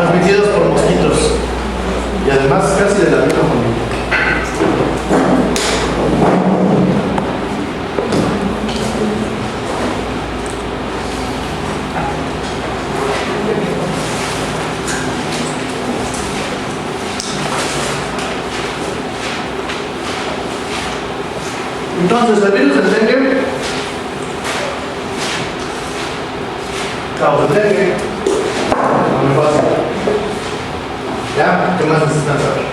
transmitidos por mosquitos y además casi de la misma familia. Entonces, el virus del dengue causa dengue. No me pasa. ¿Ya? ¿Qué más necesitan saber?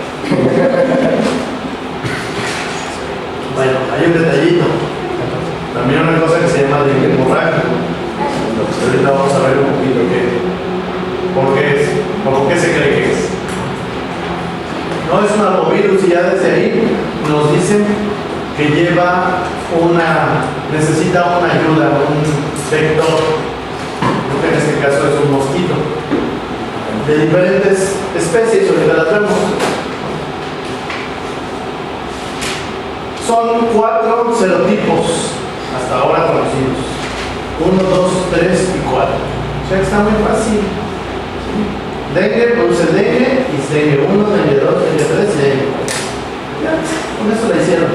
Bueno, hay un detallito. También una cosa que se llama dengue hemorrágico. Ahorita vamos a ver un poquito por qué es, o por qué se cree que es. No es un arbovirus y ya desde ahí nos dicen que necesita una ayuda, un vector, que en este caso es un mosquito, de diferentes especies, ahorita las vemos. Son 4 serotipos hasta ahora conocidos: 1, 2, 3 y 4. O sea que está muy fácil. Dengue produce dengue y dengue 1, dengue 2, dengue 3 y dengue 4. Ya, con eso la hicieron.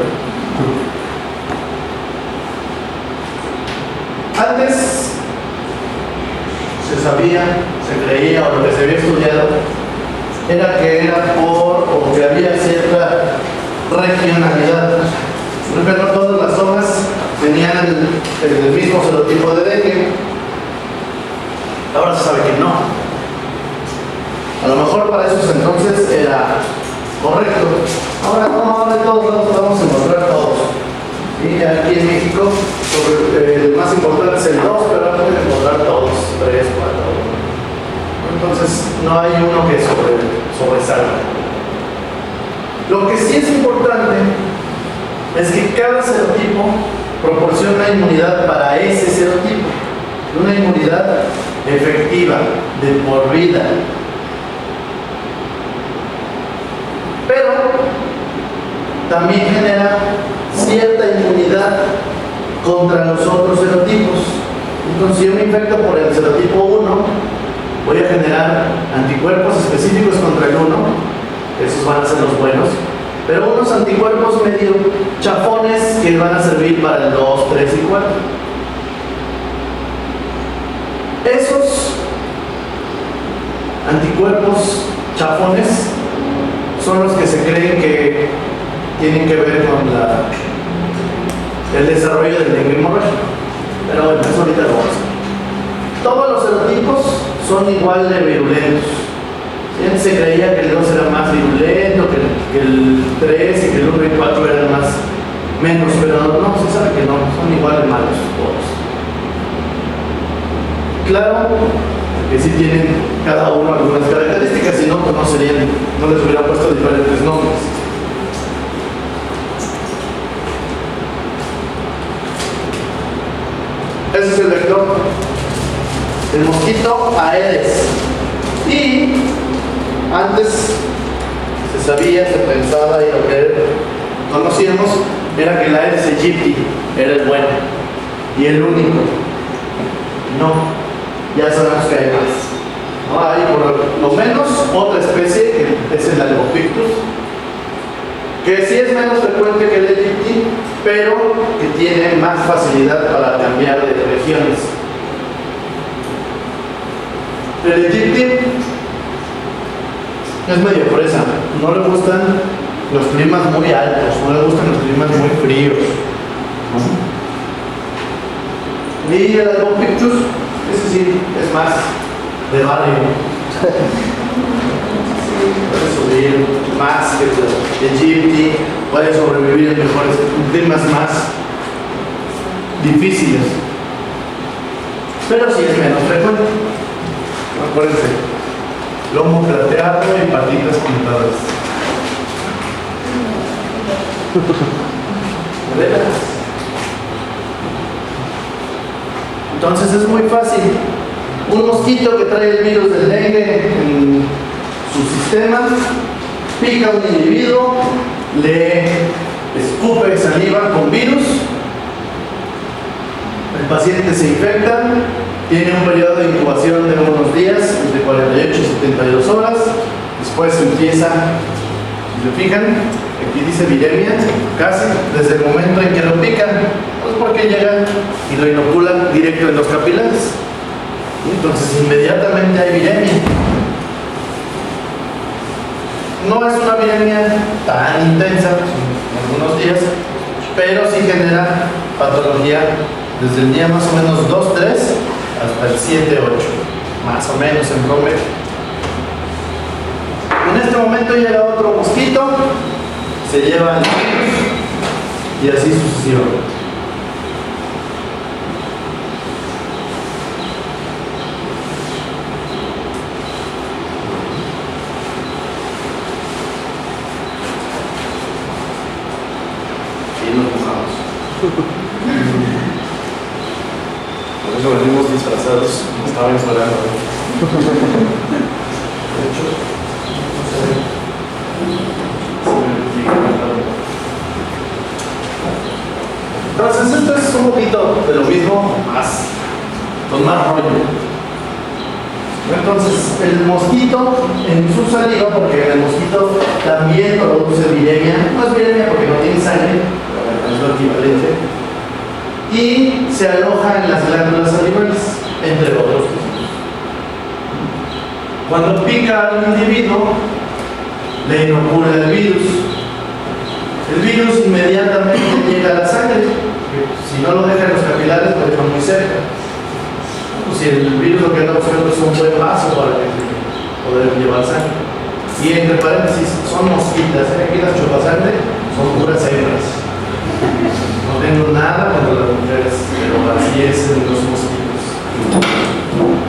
Antes se sabía, se creía, o lo que se había estudiado era que o que había cierta regionalidad. Por ejemplo, todas las zonas tenían el mismo serotipo de dengue. Ahora se sabe que no. A lo mejor para esos entonces era correcto. Ahora no, ahora en todos lados vamos a encontrar todos. Y aquí en México, el más importante es el 2, pero ahora pueden encontrar todos, 3, 4. Entonces, no hay uno que sobresalga. Lo que sí es importante es que cada serotipo proporciona inmunidad para ese serotipo. Una inmunidad efectiva, de por vida. Pero también genera cierta inmunidad contra los otros serotipos. Entonces, si yo me infecto por el serotipo 1, voy a generar anticuerpos específicos contra el 1, esos van a ser los buenos, pero unos anticuerpos medio chafones que van a servir para el 2, 3 y 4. Esos anticuerpos chafones son los que se creen que tienen que ver con el desarrollo del dengue hemorrágico. Pero bueno, eso ahorita lo vamos a ver. Todos los serotipos son igual de virulentos. Antes se creía que el 2 era más virulento, que el 3 y que el 1 y 4 eran menos, pero no, se sabe que no, son igual de malos todos. Claro que sí tienen cada uno algunas características, si no, pues no les hubiera puesto diferentes nombres. Ese es el vector, el mosquito Aedes. Y antes se sabía, se pensaba y lo que conocíamos era que el Aedes aegypti era el bueno y el único. No, ya sabemos que hay más. No, hay por lo menos otra especie que es el Albopictus, que sí es menos frecuente que el aegypti, pero que tiene más facilidad para cambiar de regiones. El aegypti es medio fresa, no le gustan los climas muy altos, no le gustan los climas muy fríos. Y el Albopictus, ese sí es más de barrio. Puede subir más que el aegypti, puede sobrevivir en mejores climas más difíciles, pero sí es menos frecuente. Acuérdense, lomo plateado y patitas pintadas. Entonces es muy fácil. Un mosquito que trae el virus del dengue en su sistema pica a un individuo, le escupe saliva con virus, el paciente se infecta, tiene un periodo de incubación de unos días, entre 48 y 72 horas. Después empieza, si se fijan, aquí dice viremia, casi desde el momento en que lo pican, pues porque llegan y lo inoculan directo en los capilares. Entonces inmediatamente hay viremia. No es una viremia tan intensa, algunos días, pero sí genera patología desde el día más o menos 2-3 hasta el 7-8, más o menos en promedio. En este momento llega otro mosquito, se lleva el virus y así sucesivamente. Y nos mojamos. Por eso venimos disfrazados, estaba explorando. De hecho, entonces esto es un poquito de lo mismo, más con más rollo. Entonces el mosquito en su saliva, porque el mosquito también produce viremia, no es viremia porque no tiene sangre, pero es lo equivalente, y se aloja en las glándulas salivales, entre otros. Cuando pica al individuo, le inocula el virus. El virus inmediatamente llega a la sangre. Si no lo deja en los capilares, lo deja muy cerca. Pues si el virus lo que anda buscando es un buen paso para poder llevar sangre. Y entre paréntesis, son mosquitas. Aquí las chupasangre son puras hembras. No tengo nada contra las mujeres, pero así es en los mosquitos.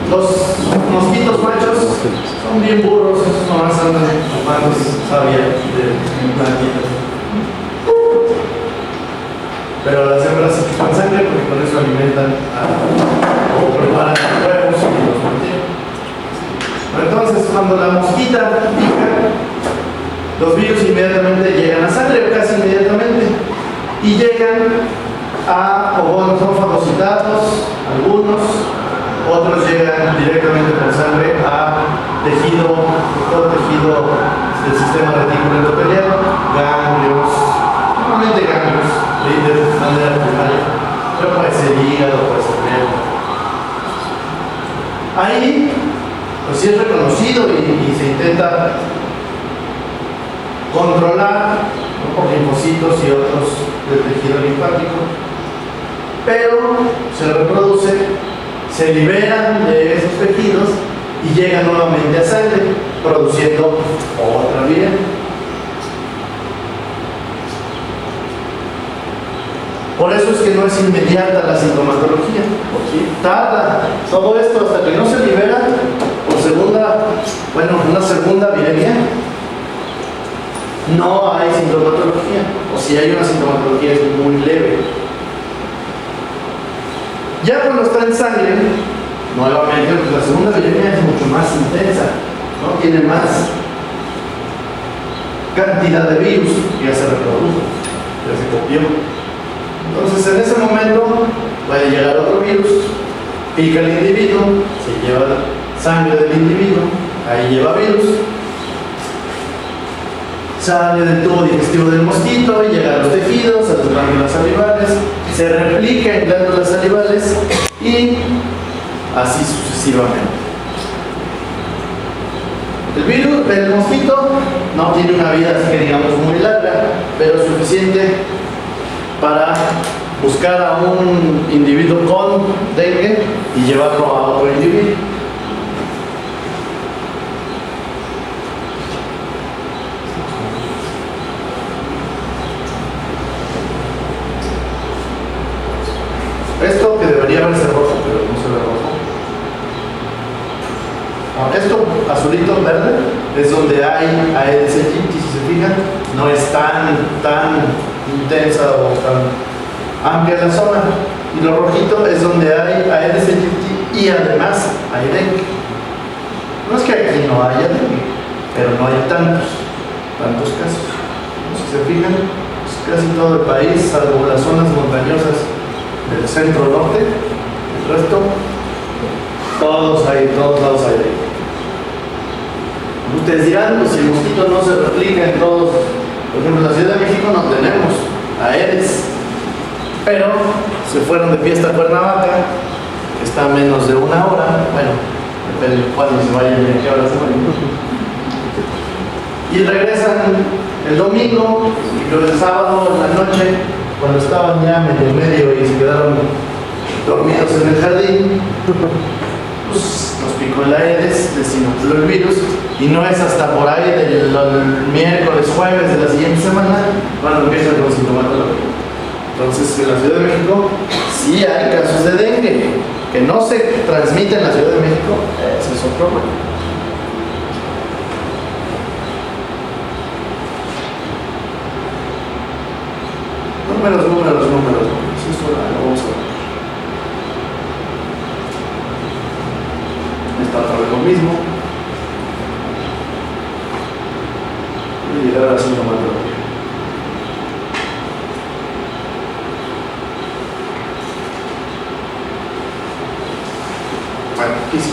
Los mosquitos machos son bien burros, esos nomás andan chupando savia de plantitas. Pero las hembras se chupan sangre porque con eso alimentan o preparan huevos y los mantienen. Entonces, cuando la mosquita pica, los virus inmediatamente llegan a sangre, casi inmediatamente, y llegan a ovoides son fagocitados, algunos, otros llegan directamente por sangre a tejido, todo tejido del sistema reticular endotelial, ganglios, normalmente ganglios, de manera primaria, pero puede ser hígado, puede ser nervio. Ahí, pues sí es reconocido y se intenta controlar, ¿no?, por linfocitos y otros del tejido linfático, pero se reproduce, se liberan de esos tejidos y llegan nuevamente a sangre, produciendo otra vía. Por eso es que no es inmediata la sintomatología, ¿sí? Tarda todo esto hasta que no se libera por una segunda viremia. No hay sintomatología, o si hay una sintomatología es muy leve. Ya cuando está en sangre, nuevamente, pues la segunda viremia es mucho más intensa, ¿no? Tiene más cantidad de virus, ya se reprodujo, ya se copió. Entonces, en ese momento puede llegar otro virus, pica el individuo, se lleva sangre del individuo, ahí lleva virus, sale del tubo digestivo del mosquito y llega a los tejidos, a las glándulas salivales, se replica en glándulas salivales y así sucesivamente. El mosquito no tiene una vida así que digamos muy larga, pero suficiente para buscar a un individuo con dengue y llevarlo a otro individuo. Esto que debería verse rojo, pero no se ve rojo. Esto azulito verde es donde hay Aedes aegypti, si se fijan, no es tan intensa o tan amplia la zona. Y lo rojito es donde hay Aedes aegypti y además hay dengue. No es que aquí no haya dengue, pero no hay tantos casos. Si se fijan, pues casi todo el país, salvo las zonas montañosas del centro norte, el resto, todos lados hay dengue. Ustedes dirán, pues si el mosquito no se replica en todos, por ejemplo, en la Ciudad de México no tenemos Aedes, pero se fueron de fiesta a Cuernavaca, que está a menos de una hora, bueno, depende de cuándo se vayan y a qué hora se vayan. Y regresan el domingo, y luego el sábado en la noche, cuando estaban ya medio y se quedaron dormidos en el jardín, pues nos picó el Aedes, les inoculó el virus, y no es hasta por ahí del miércoles, jueves de la siguiente semana cuando empiezan con sintomatología. Entonces, en la Ciudad de México sí hay casos de dengue, que no se transmiten en la Ciudad de México, ese es otro problema. Números. Eso lo vamos a ver. Está otra vez lo mismo. Voy a llegar a la sintomatología. Bueno, aquí sí.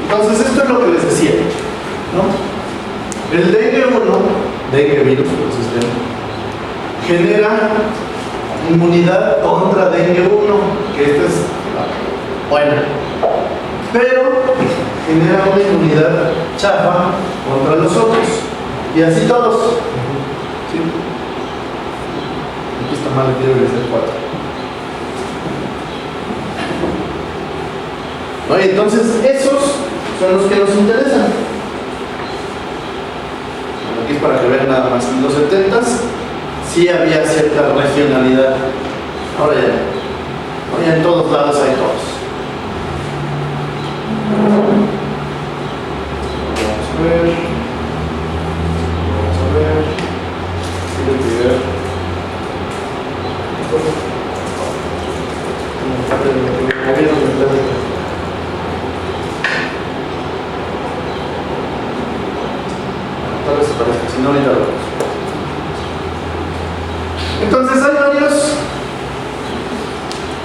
Entonces, esto es lo que les decía, ¿no? El dengue 1, dengue virus, genera inmunidad contra dengue 1, que esta es buena, pero genera una inmunidad chafa contra los otros, y así todos. ¿Sí? Aquí está mal, debe de ser 4. ¿No? Y entonces esos son los que nos interesan. Aquí es para que vean nada más. En los 70s sí había cierta regionalidad. Ahora ya en todos lados hay todos. Vamos a ver. Quiero ver. Tal vez se parezca, si no ahorita lo vemos. Entonces hay varios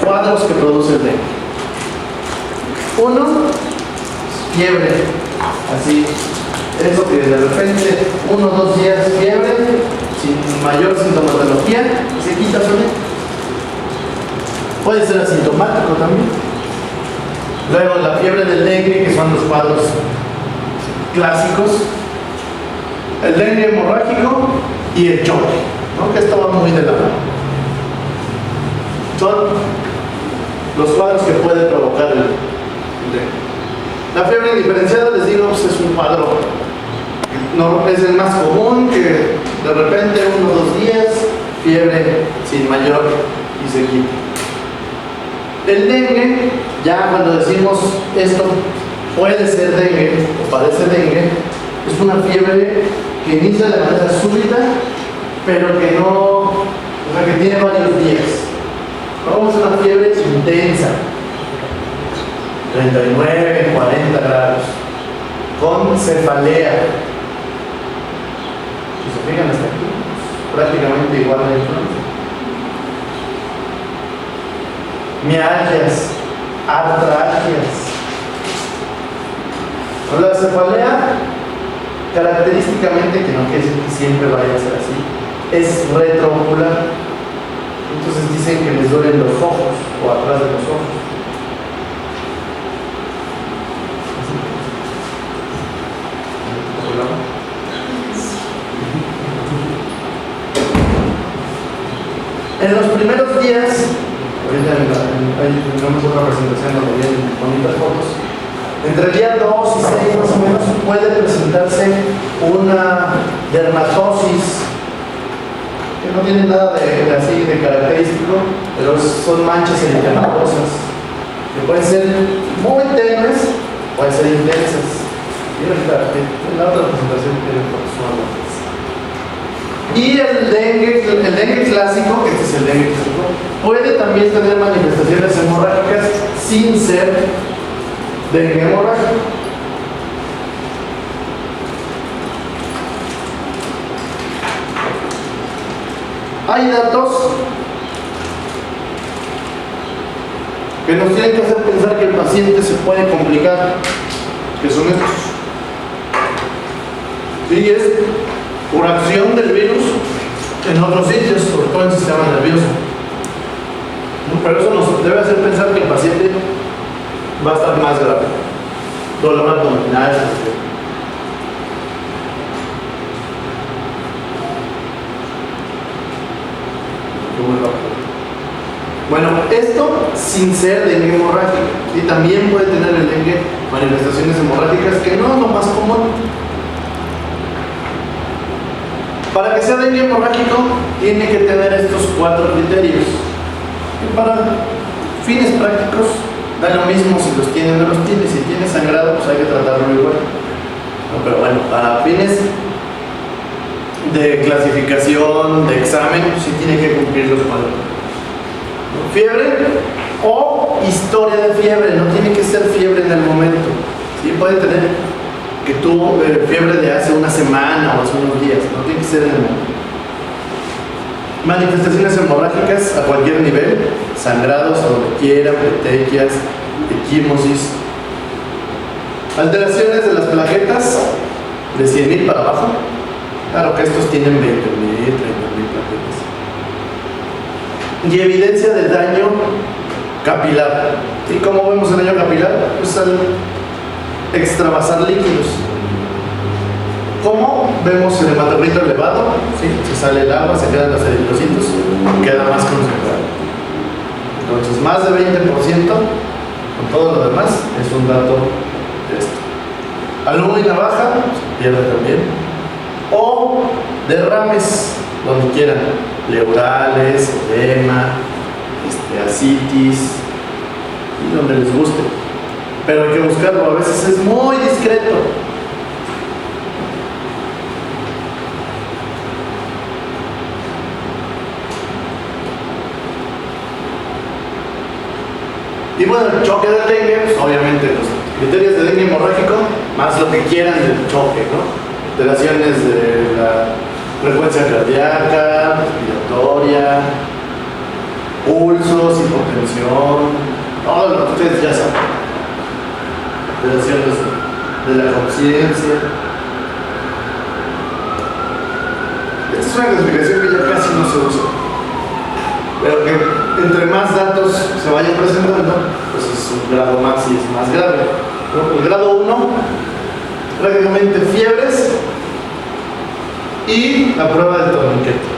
cuadros que produce el dengue. Uno, fiebre, así, eso que de repente 1 o 2 días fiebre, sin mayor sintomatología, se quita solito. Puede ser asintomático también. Luego la fiebre del dengue, que son los cuadros clásicos, el dengue hemorrágico y el choque, ¿no? Que esto va muy de la mano. Son los cuadros que puede provocar el dengue. La fiebre indiferenciada, les digo, pues es un cuadro, no, es el más común, que de repente 1 o 2 días, fiebre sin mayor y se quita. El dengue, ya cuando decimos esto puede ser dengue o parece dengue, es una fiebre que inicia de manera súbita, pero que no, o sea, que tiene varios días. ¿No? Es una fiebre intensa, 39, 40 grados, con cefalea. Si se fijan hasta aquí, prácticamente igual a la influenza. Mialgias, artralgias. La cefalea, característicamente, que no quiere decir que siempre vaya a ser así, es retroocular. Entonces dicen que les duelen los ojos o atrás de los ojos. En los primeros días, ahorita tenemos otra presentación donde vienen bonitas fotos, entre el día 2 y 6 más o menos puede presentarse una dermatosis que no tiene nada de así de característico, pero son manchas eritematosas que pueden ser muy tenues, pueden ser intensas. Y ahorita en la otra presentación tienen fotos. Y el dengue clásico, este es el dengue clásico, puede también tener manifestaciones hemorrágicas sin ser dengue hemorrágico. Hay datos que nos tienen que hacer pensar que el paciente se puede complicar, que son estos. Y es por acción del virus en otros sitios, sobre todo en el sistema nervioso. Pero eso nos debe hacer pensar que el paciente va a estar más grave. Dolor abdominal. Bueno, esto sin ser dengue hemorrágico. Y también puede tener el dengue manifestaciones hemorrágicas, que no es lo más común. Para que sea dengue hemorrágico, tiene que tener estos 4 criterios. Y para fines prácticos, da lo mismo si los tiene o no los tiene. Si tiene sangrado, pues hay que tratarlo igual. No, pero bueno, para fines de clasificación, de examen, sí tiene que cumplir los 4. Fiebre o historia de fiebre, no tiene que ser fiebre en el momento. Sí, puede tener que tuvo fiebre de hace una semana o hace unos días, no tiene que ser en el momento. Manifestaciones hemorrágicas a cualquier nivel, sangrados a donde quiera, petequias, equimosis. Alteraciones de las plaquetas de 100.000 para abajo. Claro que estos tienen 20.000, 30.000 plaquetas. Y evidencia de daño capilar. ¿Y cómo vemos el daño capilar? Pues al extravasar líquidos. ¿Cómo vemos el hematocrito elevado? ¿Sí? Se sale el agua, se quedan los eritrocitos, queda más concentrado. Entonces, más de 20% con todo lo demás es un dato de esto. Albúmina baja, se pierde también. O derrames, donde quieran, pleurales, edema, ascitis, y donde les guste. Pero hay que buscarlo, a veces es muy discreto. Y bueno, el choque del dengue, pues obviamente los criterios de dengue hemorrágico, más lo que quieran del choque, ¿no? Alteraciones de la frecuencia cardíaca, respiratoria, pulsos, hipotensión, todo lo que ustedes ya saben. Alteraciones de la conciencia. Esta es una clasificación que ya casi no se usa, pero que entre más datos se vayan presentando, pues es un grado más y es más grave. El grado 1, prácticamente fiebres y la prueba del torniquete.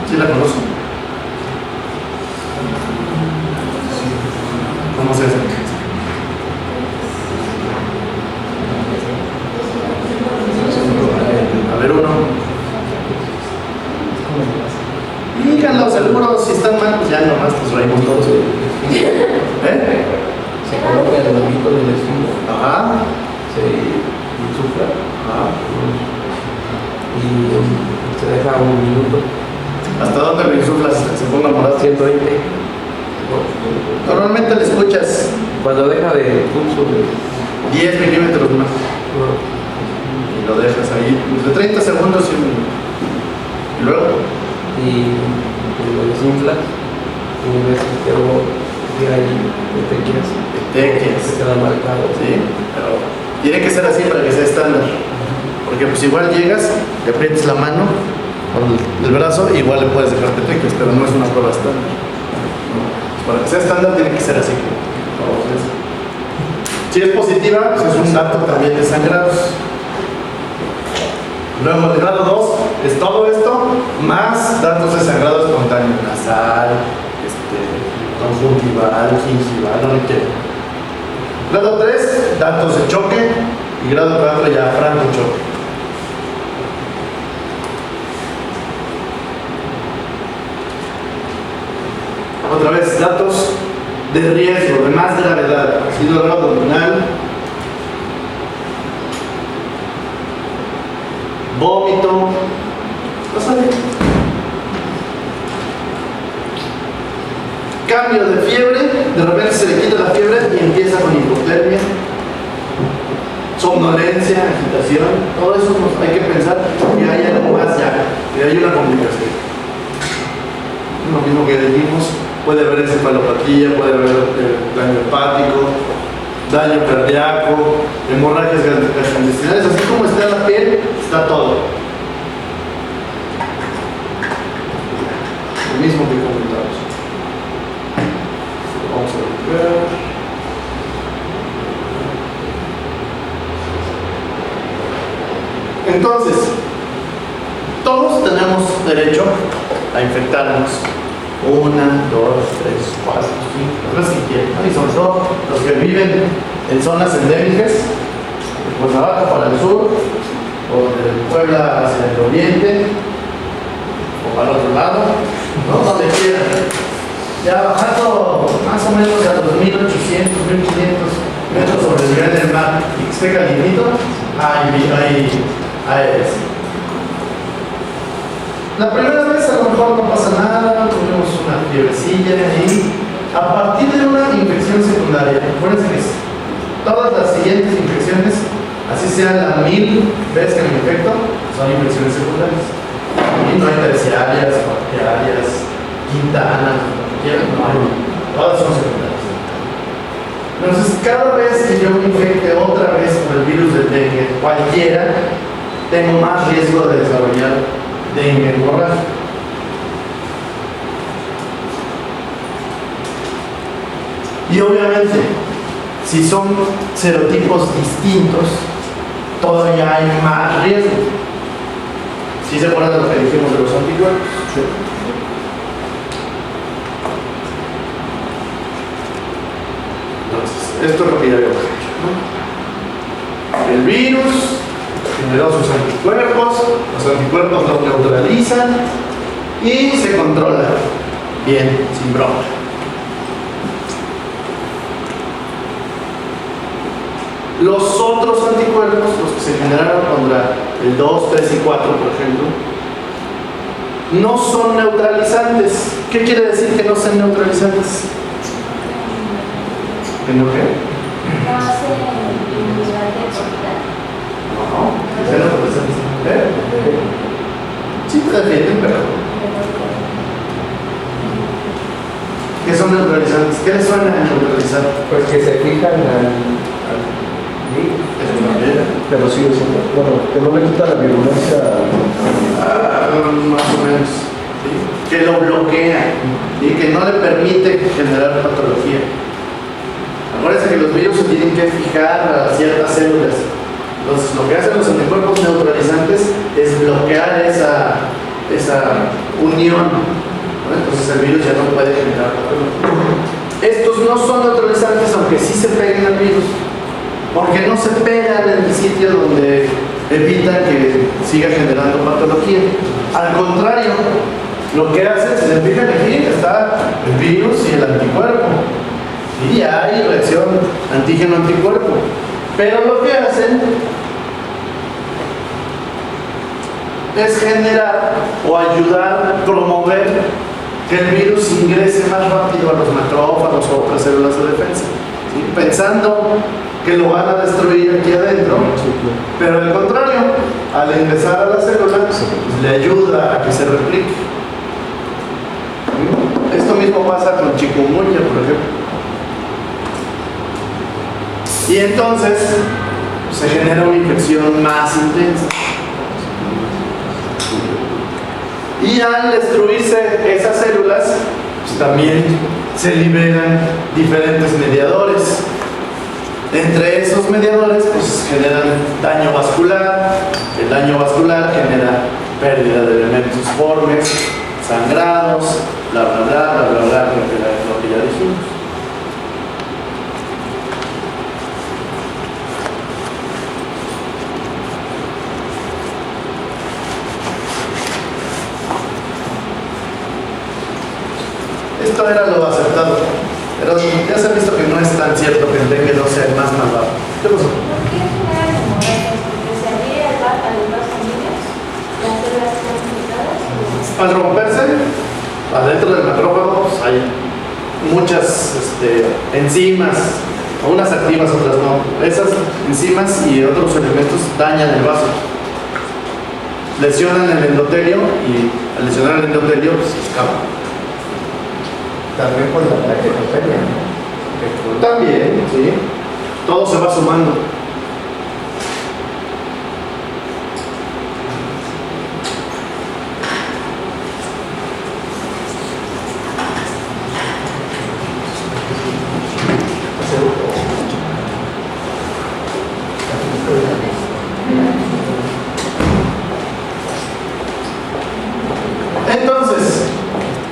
¿Sí la conocen? ¿Cómo se hace? A ver, uno. Díganlo seguro, si están mal, pues ya nomás nos reímos todos. ¿Eh? Se coloca el manguito del estómago. Ajá. Se insufla. Ajá. Y se deja un minuto. ¿Hasta dónde lo insuflas? Se ponga morado. 120. Normalmente le escuchas Cuando deja de pulso de 10 milímetros más. Y lo dejas ahí. De 30 segundos y un minuto. Y luego. y lo desinfla y ves que hay petequias que quedan marcados. Sí, pero tiene que ser así para que sea estándar. Porque pues igual llegas, le aprietas la mano con el brazo, igual le puedes dejar petequias, pero no es una prueba estándar. ¿No? Para que sea estándar tiene que ser así. Entonces, si es positiva, pues es un dato también de sangrados. Luego el grado 2 es todo esto, más datos de sangrado espontáneo, nasal, conjuntival, gingival, no me quiero. Grado 3, datos de choque, y grado 4 ya franco choque. Otra vez, datos de riesgo, de más gravedad, dolor abdominal, vómito, cambio de fiebre, de repente se le quita la fiebre y empieza con hipotermia, somnolencia, agitación, todo eso hay que pensar que hay algo más ya, que hay una complicación. Lo mismo que dijimos, puede haber encefalopatía, puede haber daño hepático, daño cardíaco, hemorragias gastrointestinales, así como está la piel, está Entonces, todos tenemos derecho a infectarnos. 1, 2, 3, 4, 5, las que quieran, ¿no? Y sobre todo los que viven en zonas endémicas, de Cuernavaca para el sur, o de Puebla hacia el oriente, o para el otro lado, ¿no? Donde quieran. Ya bajando más o menos a los 1800, 1500 metros sobre el nivel del mar y que esté calientito, hay aéreas. La primera vez a lo mejor no pasa nada, tuvimos una fiebrecilla y a partir de una infección secundaria, acuérdense que todas las siguientes infecciones, así sean las 1000 veces que me infecto, son infecciones secundarias. Y no hay terciarias, cuartarias, quintanas, no hay, todas son secundarias. Entonces, cada vez que yo me infecte otra vez con el virus del dengue, cualquiera, tengo más riesgo de desarrollar dengue hemorrágico. Y obviamente, si son serotipos distintos, todavía hay más riesgo. ¿Sí se acuerdan de lo que dijimos de los anticuerpos? Sí. Entonces, esto es lo que ya habíamos hecho, ¿no? El virus generó sus anticuerpos, los anticuerpos los neutralizan y se controla bien, sin broma. Los otros anticuerpos, los que se generaron contra el 2, 3 y 4, por ejemplo, no son neutralizantes. ¿Qué quiere decir que no sean neutralizantes? ¿Que no qué? No hace inmunidad de cortar. No, que sean neutralizantes. Sí te defienden, pero ¿qué son neutralizantes? ¿Qué les suena a neutralizar? Pues que se fijan al virus. Es una manera. Pero sigue siendo, bueno, que no le quita la virulencia. Más o menos. ¿Sí? Que lo bloquea y que no le permite generar patología. Acuérdense que los virus se tienen que fijar a ciertas células. Entonces, lo que hacen los anticuerpos neutralizantes es bloquear esa unión, ¿no? Entonces el virus ya no puede generar patología. Estos no son neutralizantes, aunque sí se peguen al virus, porque no se pegan en el sitio donde evitan que siga generando patología. Al contrario, lo que hacen, si se fijan aquí, está el virus y el anticuerpo. Y hay reacción antígeno-anticuerpo. Pero lo que hacen es generar o ayudar, promover que el virus ingrese más rápido a los macrófagos o otras células de defensa, ¿sí? Pensando que lo van a destruir aquí adentro, pero al contrario, al ingresar a la célula, pues le ayuda a que se replique. Esto mismo pasa con chikungunya, por ejemplo. Y entonces se genera una infección más intensa. Y al destruirse esas células, pues también se liberan diferentes mediadores. Entre esos mediadores, pues generan daño vascular. El daño vascular genera pérdida de elementos formes, sangrados, bla bla bla bla bla bla, lo que ya dijimos. Esto era lo aceptado, pero ya se ha visto que no es tan cierto que el dengue no sea el más malvado. ¿Qué pasó? ¿Por qué generan hemorragias? Porque se adhiere a los vasos sanguíneos, las células están infectadas. Al romperse, adentro del macrófago, pues, hay muchas enzimas, unas activas, otras no. Esas enzimas y otros elementos dañan el vaso, lesionan el endotelio y al lesionar el endotelio, pues se escapa. También por la plaquetopenia, ¿no? También, sí. Todo se va sumando.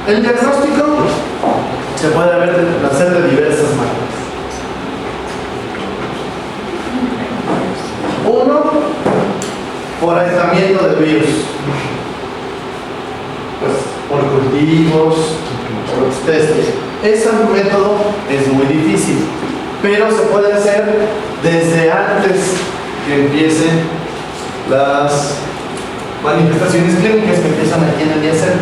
El diagnóstico se puede hacer de diversas maneras. Uno, por aislamiento del virus. Pues por cultivos, por test. Ese método es muy difícil, pero se puede hacer desde antes que empiecen las manifestaciones clínicas que empiezan aquí en el día cero.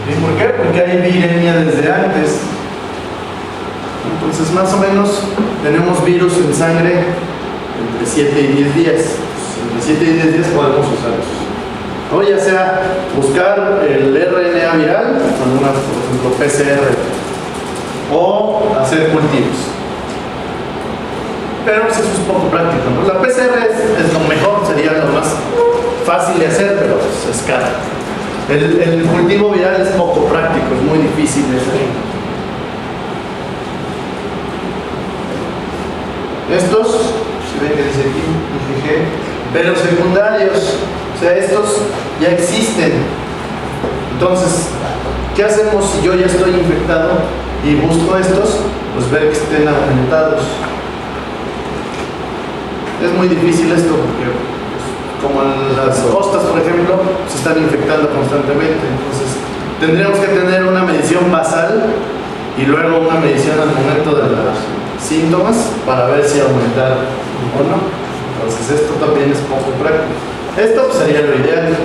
¿Y por qué? Porque hay viremia desde antes. Entonces, más o menos, tenemos virus en sangre entre 7 y 10 días. Entre 7 y 10 días podemos usarlos. O ya sea buscar el RNA viral con una, por ejemplo, PCR, o hacer cultivos. Pero pues, eso es poco práctico, ¿no? La PCR es lo mejor, sería lo más fácil de hacer, pero pues, es caro. El cultivo viral es poco práctico, es muy difícil de hacer. Estos, si ven que dice aquí, IgG, pero secundarios, o sea, estos ya existen. Entonces, ¿qué hacemos si yo ya estoy infectado y busco estos? Pues ver que estén aumentados. Es muy difícil esto porque, como en las costas, por ejemplo, se están infectando constantemente. Entonces, tendríamos que tener una medición basal y luego una medición al momento de los síntomas para ver si aumentaron o no. Entonces, esto también es poco práctico. Esto pues, sería lo ideal.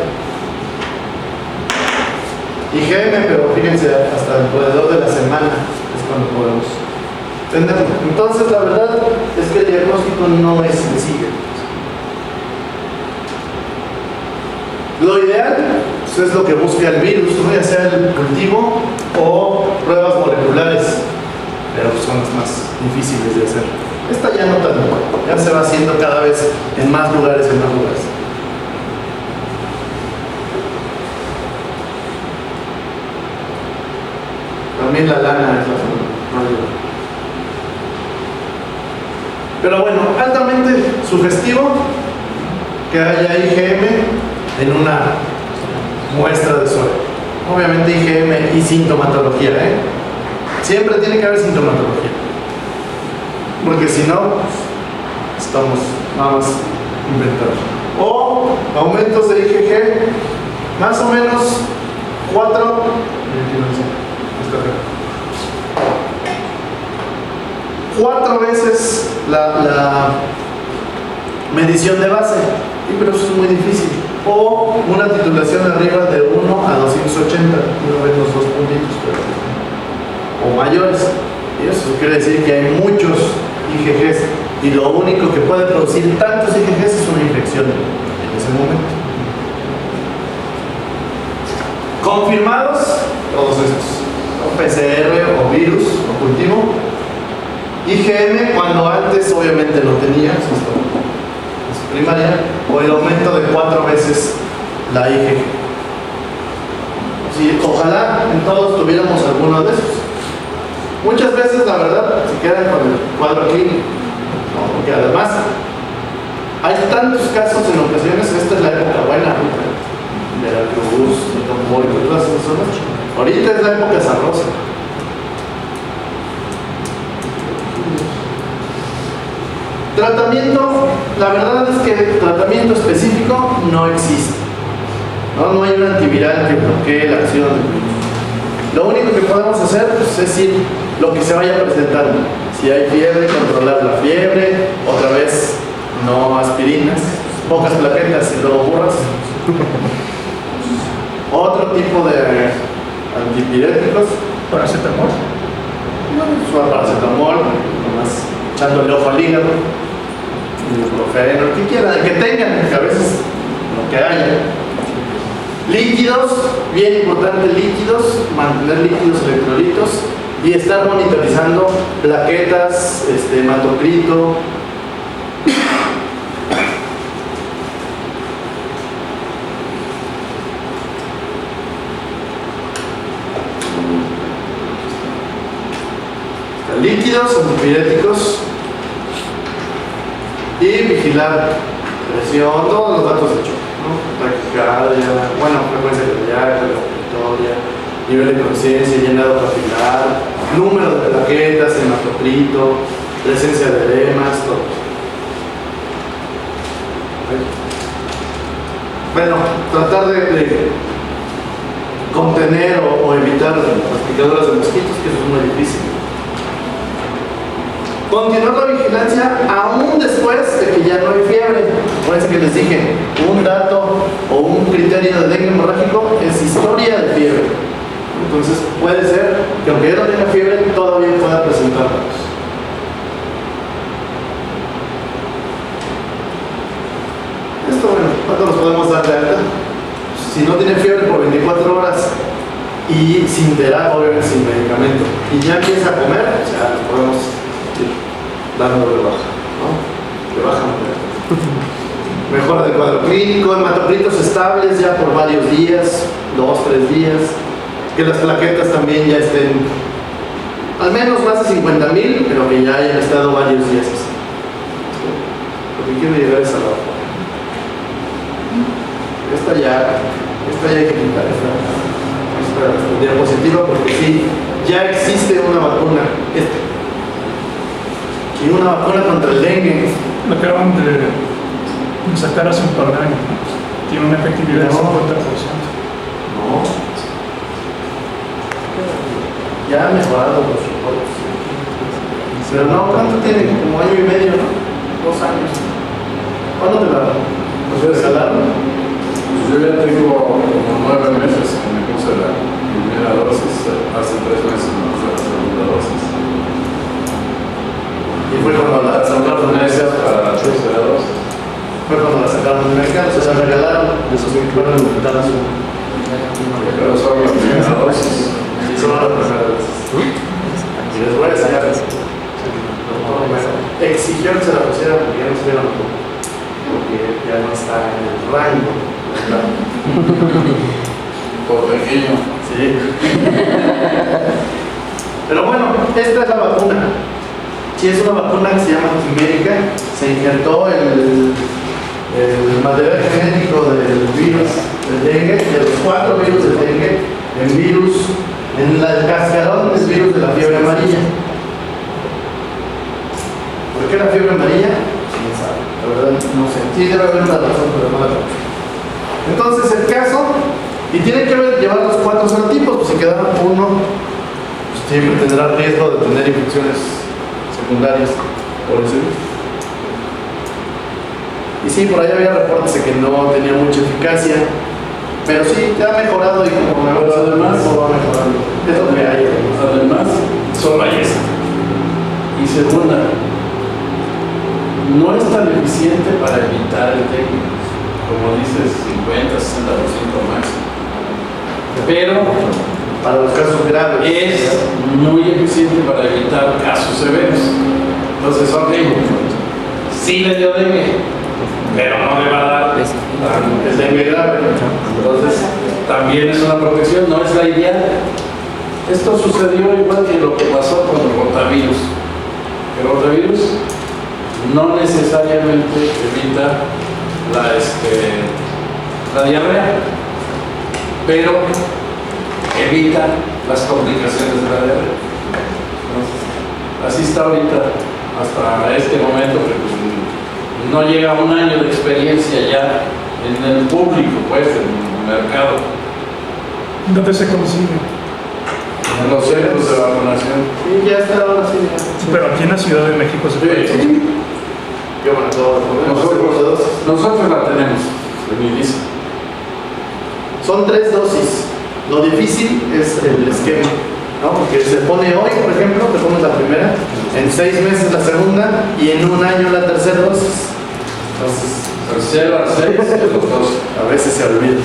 IgM, pero fíjense, hasta alrededor de la semana es cuando podemos tenerlo. Entonces, la verdad es que el diagnóstico no es sencillo. Lo ideal pues, es lo que busca el virus, ¿no? Ya sea el cultivo o pruebas moleculares, pero pues, son las más difíciles de hacer. Esta ya no tanto, ya se va haciendo cada vez en más lugares, en más lugares. También la lana es la mayor. Pero bueno, altamente sugestivo que haya IgM en una muestra de suero. Obviamente IgM y sintomatología, ¿eh? Siempre tiene que haber sintomatología. Porque si no, estamos nada más inventando. O aumentos de IgG, más o menos 4 veces la medición de base, pero eso es muy difícil. O una titulación arriba de 1 a 280, no ven los dos puntitos, pero, o mayores. Y eso quiere decir que hay muchos IgGs y lo único que puede producir tantos IgGs es una infección en ese momento. Confirmados todos estos, ¿no? PCR o virus o cultivo. IgM cuando antes obviamente no tenía, es primaria, o el aumento de 4 veces la IgG. Sí, ojalá en todos tuviéramos alguno de esos. Muchas veces la verdad se quedan con el cuadro clínico, ¿no? Porque además hay tantos casos en ocasiones, esta es la época buena, Veracruz, Tamaulipas, todas esas zonas. Ahorita es la época sabrosa. Tratamiento, la verdad es que tratamiento específico no existe. No hay un antiviral que bloquee la acción del virus. Lo único que podemos hacer pues, es ir lo que se vaya presentando. Si hay fiebre, controlar la fiebre, otra vez no aspirinas, pocas plaquetas y luego burras. Otro tipo de antipiréticos. Paracetamol. Paracetamol, nomás echándole ojo al hígado, ibuprofeno, lo que quieran, el que tengan, que a veces lo que haya. Líquidos, bien importante, líquidos, mantener líquidos electrolitos y estar monitorizando plaquetas, hematocrito. Líquidos, antipiréticos y vigilar presión, todos los datos de choque, ¿no? Taquicardia, bueno, frecuencia cardíaca, respiratoria, nivel de conciencia, llenado capilar, número de plaquetas, hematocrito, presencia de edemas, todo. Bueno, tratar de contener o evitar las picaduras de mosquitos, que eso es muy difícil. Continuar la vigilancia aún después de que ya no hay fiebre. Acuérdense que les dije, un dato o un criterio de dengue hemorrágico es historia de fiebre. Entonces puede ser que aunque ya no tenga fiebre, todavía pueda presentarlos. Esto, bueno, ¿cuánto nos podemos dar de alta? Si no tiene fiebre por 24 horas y sin terapia, obviamente sin medicamento, y ya empieza a comer, ya nos podemos ir dando de baja, ¿no? De baja. Mejora del cuadro clínico, hematocritos estables ya por varios días, 2-3 días, que las plaquetas también ya estén al menos más de 50,000, pero que ya hayan estado varios días así. Lo que quiero llegar es a la otra. Esta ya hay que quitar esta diapositiva, porque sí, ya existe una vacuna, y una vacuna contra el dengue. Lo acaban de sacar hace un par de años. Tiene una efectividad de 50%. No. Ya han mejorado los reportes. Pero no, ¿cuánto tiene? Como año y medio, ¿no? 2 años. ¿Cuándo te la regalaron? Yo ya tengo como 9 meses que me puse la primera dosis, hace 3 meses me puse la segunda dosis. Y fue cuando la sacaron de meses para la tercera dosis. Fue cuando la sacaron del mercado, se la regalaron. Esos que fueron inventadas. Pero solo la primera dosis. Sí, solo la primera dosis. Y les voy a sacar. Exigió que se la pusieran porque ya no se vieron, porque ya no está en el rango. Por pequeño. Sí. Pero bueno, esta es la vacuna. Sí, es una vacuna que se llama quimérica. Se injertó el material genético del virus del dengue, de los 4 virus del dengue, en el cascarón del virus de la fiebre amarilla. ¿Por qué la fiebre amarilla? ¿Quién sabe? La verdad, no sé. Sí, debe haber una razón, pero no la conozco. Entonces el caso, y tiene que llevar los 4 serotipos, pues si queda uno, pues siempre tendrá riesgo de tener infecciones secundarias por ese virus. Y sí, por ahí había reportes de que no tenía mucha eficacia, pero sí, ya ha mejorado y como me Pero además va mejorando. Es lo que hay. Además, solo hay esta. Y segunda, no es tan eficiente para evitar el dengue, como dices, 50-60% máximo. Pero Para los casos graves. es muy eficiente para evitar casos severos. Entonces, ok, sí le dio dengue, pero no le va a dar Es dengue grave. Entonces, también es una protección, no es la ideal. Esto sucedió igual que lo que pasó con el rotavirus. El rotavirus no necesariamente evita la diarrea, pero evita las complicaciones de la diarrea. Entonces, así está ahorita, hasta este momento, que pues, no llega un año de experiencia ya en el público, pues, en el mercado, ¿Dónde se consigue? en los centros de vacunación. Sí, ya está ahora sí. Ya. Pero aquí en la Ciudad de México se puede conseguir. Yo bueno, todos Nosotros la tenemos, en Inicia. Son 3 dosis. Lo difícil es el esquema, ¿no? Porque se pone hoy, por ejemplo, te pones la primera, en 6 meses la segunda y en 1 año la tercera dosis. Entonces, Al 0 al 6 de los dos. a veces se olvida.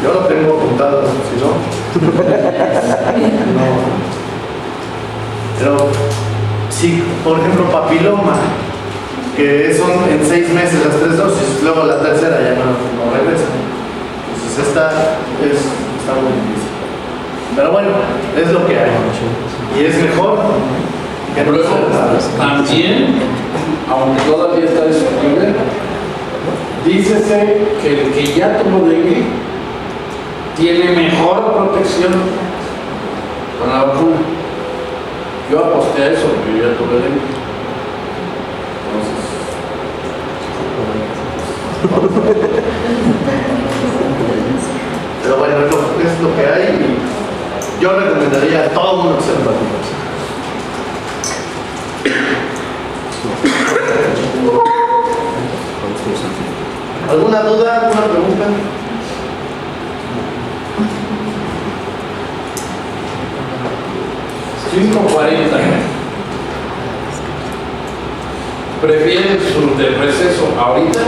Yo lo tengo apuntado, si no. No. Pero, si, por ejemplo, papiloma, que son en 6 meses las 3 dosis, luego la tercera ya no regresa. Entonces está muy difícil. Pero bueno, es lo que hay. Y es mejor que no Luego, se también, aunque todavía está disponible, dícese que el que ya tuvo dengue tiene mejor protección con la vacuna. Yo aposté a eso porque yo ya tuve dengue. Pero bueno, es lo que hay y yo recomendaría a todo el mundo que se lo vacune. ¿Alguna duda? ¿Alguna pregunta? $5.40. ¿Prefieren su de receso ahorita